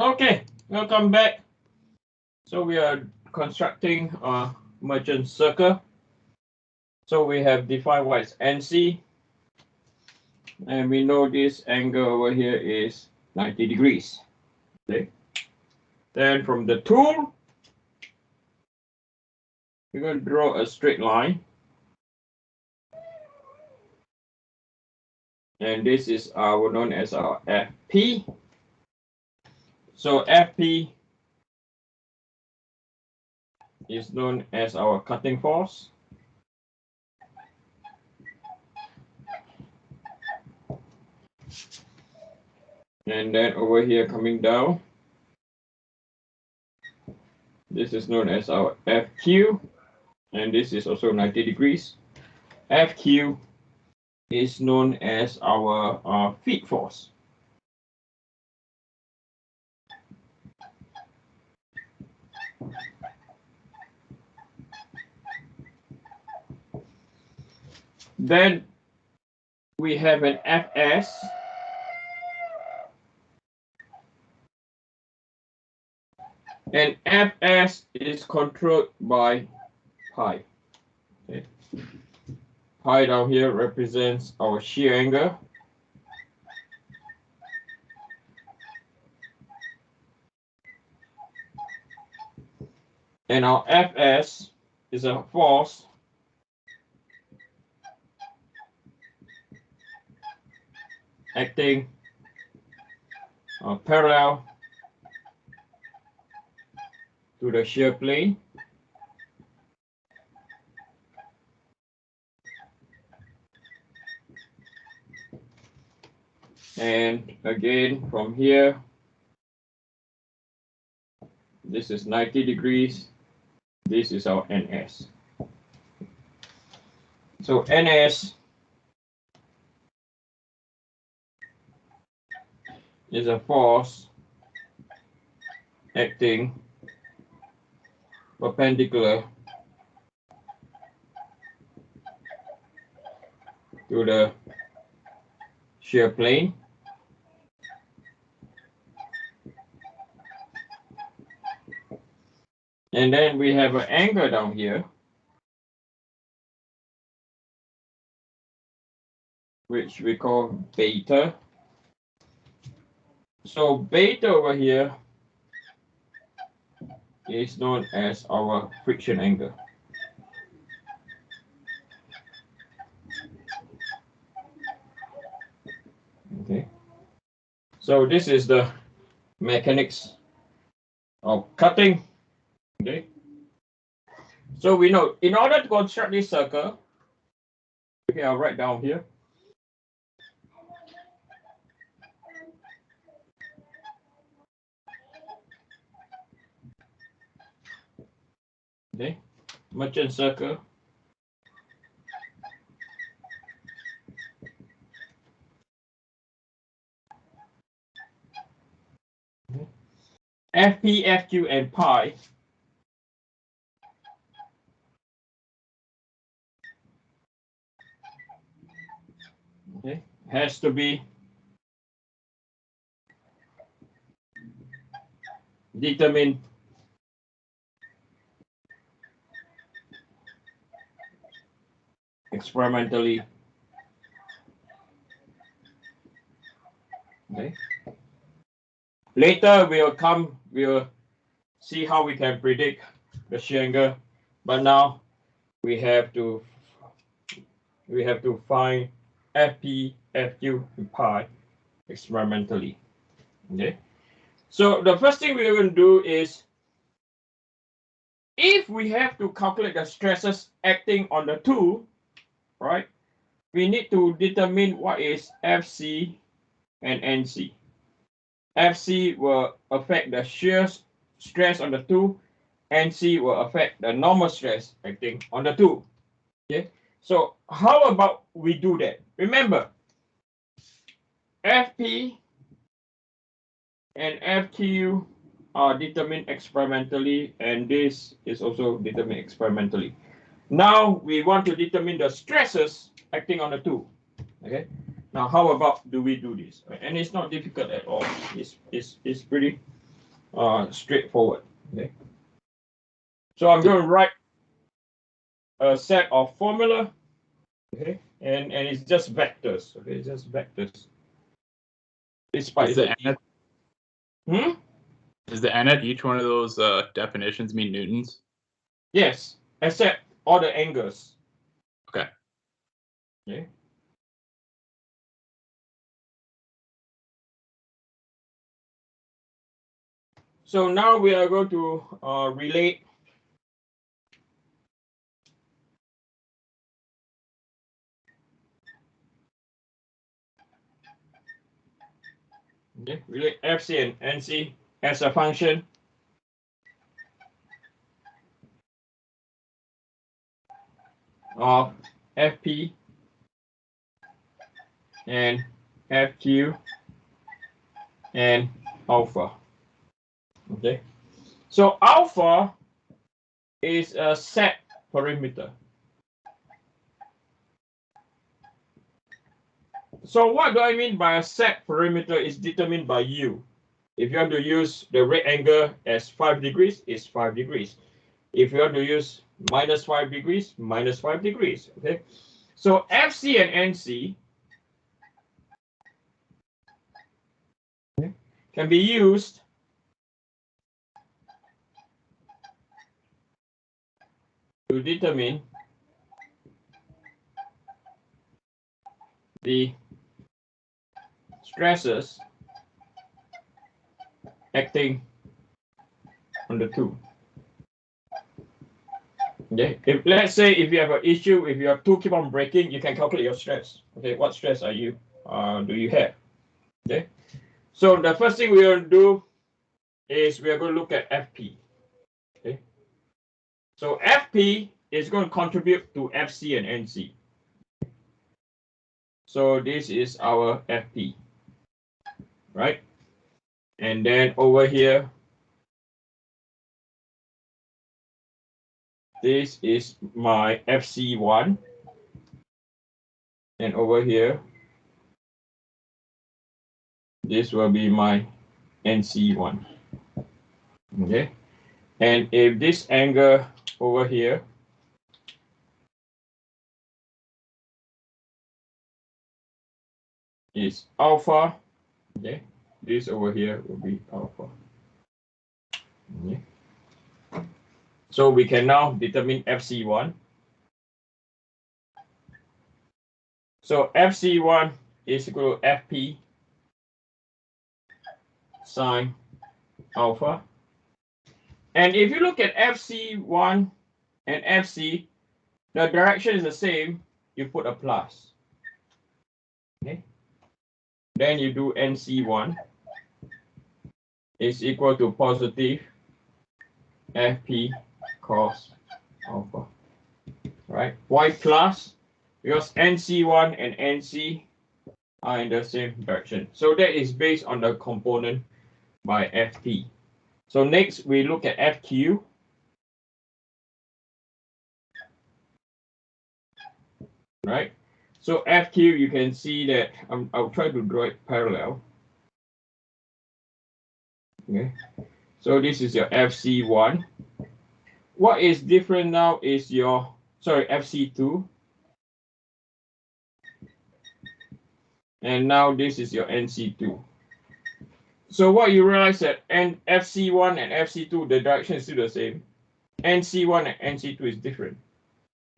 Okay, welcome back. So we are constructing a merchant circle. So we have defined what is NC, and we know this angle over here is 90 degrees. Okay. Then from the tool, we're going to draw a straight line. And this is our known as our FP. So FP is known as our cutting force. And then over here coming down, this is known as our FQ, and this is also 90 degrees. FQ is known as our feed force. Then we have an Fs. And Fs is controlled by pi. Okay. Pi down here represents our shear angle. And our Fs is a force acting parallel to the shear plane. And again, from here, this is 90 degrees. This is our NS. So NS is a force acting perpendicular to the shear plane. And then we have an angle down here, which we call beta. So beta over here is known as our friction angle. Okay. So this is the mechanics of cutting. Okay. So we know in order to construct this circle, okay, I'll write down here. Okay, merchant circle. Okay. FP, FQ, and pi okay, has to be determined experimentally. Okay. Later we'll see how we can predict the shear angle, but now we have to find FP, FQ, and pi experimentally. Okay. So the first thing we're going to do is, if we have to calculate the stresses acting on the tool, right, we need to determine what is FC and NC. FC will affect the shear stress on the tool. NC will affect the normal stress acting on the tool. Okay. So how about we do that? Remember, FP and FQ are determined experimentally, and this is also determined experimentally. Now we want to determine the stresses acting on the tool. Okay. Now how about do we do this? And it's not difficult at all. It's pretty straightforward. Okay. So I'm going to write a set of formula. Okay, and it's just vectors. Okay, just vectors. This part is a Does the n at each one of those definitions mean newtons? Yes, except all the angles. Okay. Okay. So now we are going to relate relate FC and NC as a function of FP and FQ and alpha. Okay, so alpha is a set perimeter. So what do I mean by a set perimeter is determined by U. If you want to use the right angle as 5 degrees, it's 5 degrees. If you want to use minus 5 degrees, minus 5 degrees. Okay, so FC and NC can be used to determine the stresses acting on the two. Okay, if let's say if you have an issue, if your two keep on breaking, you can calculate your stress. Okay, what stress are you do you have? Okay, so the first thing we are going to do is we are going to look at FP. Okay, so FP is going to contribute to FC and NC. So this is our FP, right? And then over here, this is my FC1. And over here, this will be my NC1. Okay. And if this angle over here is alpha, okay, this over here will be alpha. Okay. So we can now determine FC1. So FC1 is equal to FP sine alpha. And if you look at FC1 and FC, the direction is the same. You put a plus. Okay. Then you do NC1 is equal to positive FP cos alpha. Right? Why plus? Because NC1 and NC are in the same direction. So that is based on the component by FP. So next we look at FQ. Right? So FQ, you can see that I'll try to draw it parallel. Okay. So this is your FC1. What is different now is your, sorry, FC2. And now this is your NC2. So what you realize that FC1 and FC2, the direction is still the same. NC1 and NC2 is different.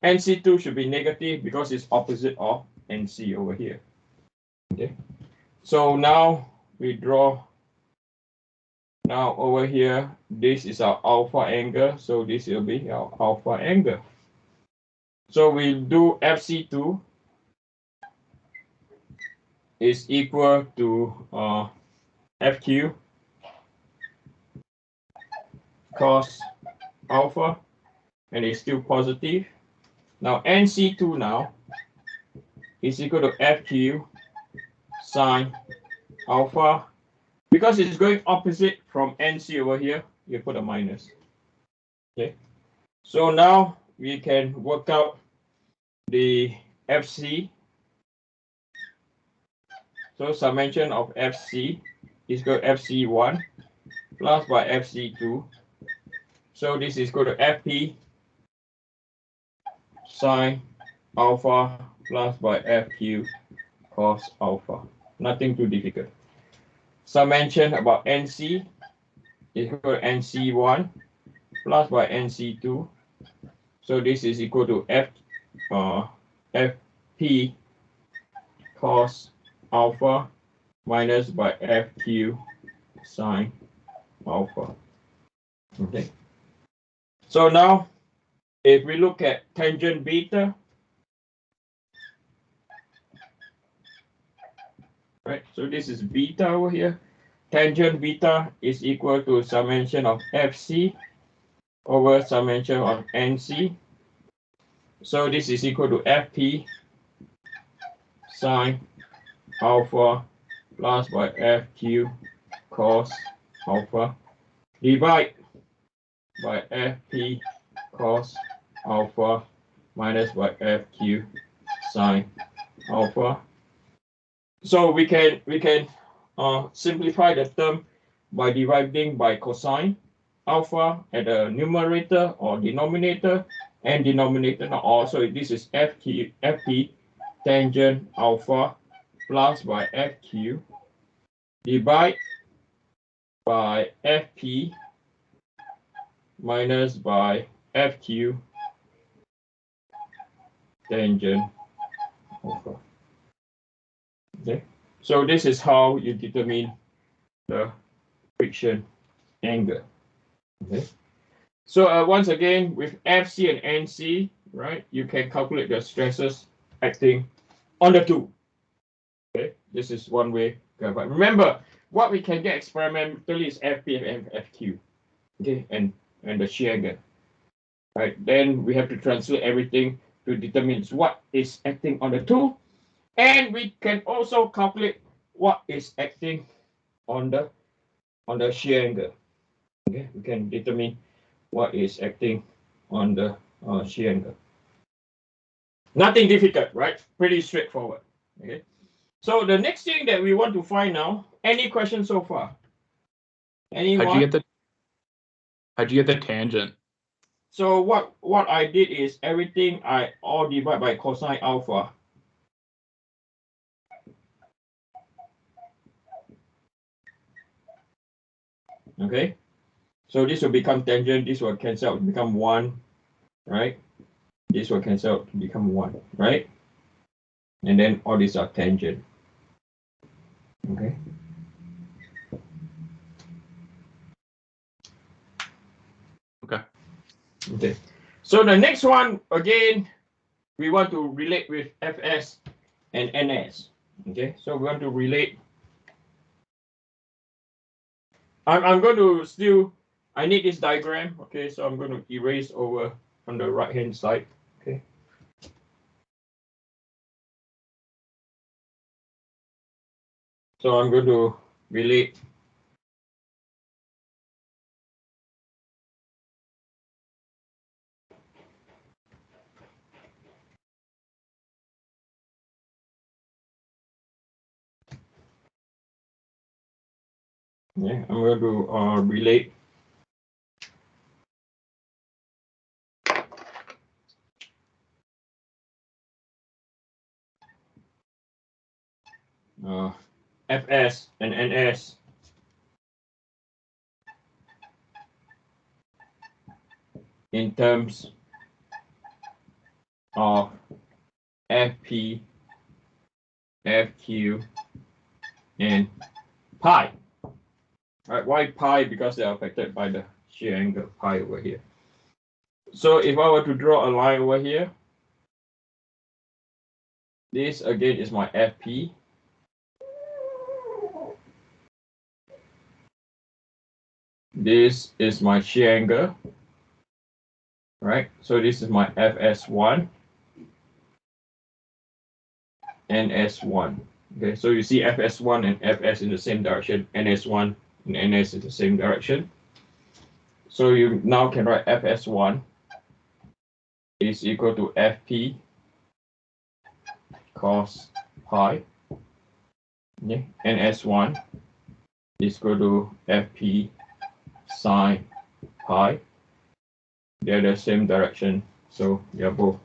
NC2 should be negative because it's opposite of NC over here. Okay. So now we draw. Now over here, this is our alpha angle. So this will be our alpha angle. So we'll do FC2 is equal to FQ cos alpha, and it's still positive. Now NC2 now is equal to FQ sine alpha. Because it's going opposite from NC over here, you put a minus. Okay. So now we can work out the FC. So summation of FC is equal to FC1 plus by FC2. So this is equal to FP sine alpha plus by FQ cos alpha. Nothing too difficult. Summation about NC is equal to NC1 plus by NC2. So this is equal to FP cos alpha minus by FQ sine alpha. Okay. So now, if we look at tangent beta, right? So this is beta over here. Tangent beta is equal to summation of FC over summation of NC. So this is equal to FP sine alpha plus by FQ cos alpha divide by FP cos alpha minus by FQ sine alpha. So we can simplify the term by dividing by cosine alpha at the numerator or denominator, and denominator now also this is FP tangent alpha plus by FQ divide by FP minus by FQ tangent alpha. Okay, so this is how you determine the friction angle. Okay, so once again with FC and NC, right, you can calculate the stresses acting on the two. Okay, this is one way. Remember, what we can get experimentally is FP and FQ. Okay, and the shear angle. Right, then we have to translate everything to determine what is acting on the two, and we can also calculate what is acting on the shear angle. Okay, we can determine what is acting on the shear angle. Nothing difficult, right? Pretty straightforward. Okay. So the next thing that we want to find now, any questions so far? Anyone? How'd you get the tangent? So what I did is everything I all divide by cosine alpha. Okay. So this will become tangent, this will cancel out to become 1, right? This will cancel out to become 1, right? And then all these are tangent. Okay. Okay. So the next one, again, we want to relate with Fs and Ns. Okay. So we want to relate. I'm going to still, I need this diagram. Okay. So I'm going to erase over on the right hand side. Okay. So I'm going to relate I'm going to relate Fs and Ns in terms of Fp, Fq, and pi. Right? Why pi? Because they are affected by the shear angle pi over here. So if I were to draw a line over here, this again is my Fp. This is my shear angle. Right? So this is my Fs1 and S1. Okay, so you see Fs1 and Fs in the same direction, Ns1 and Ns in the same direction. So you now can write Fs1 is equal to Fp cos pi. Okay, and S1 is equal to Fp sine pi. They're the same direction, so they're both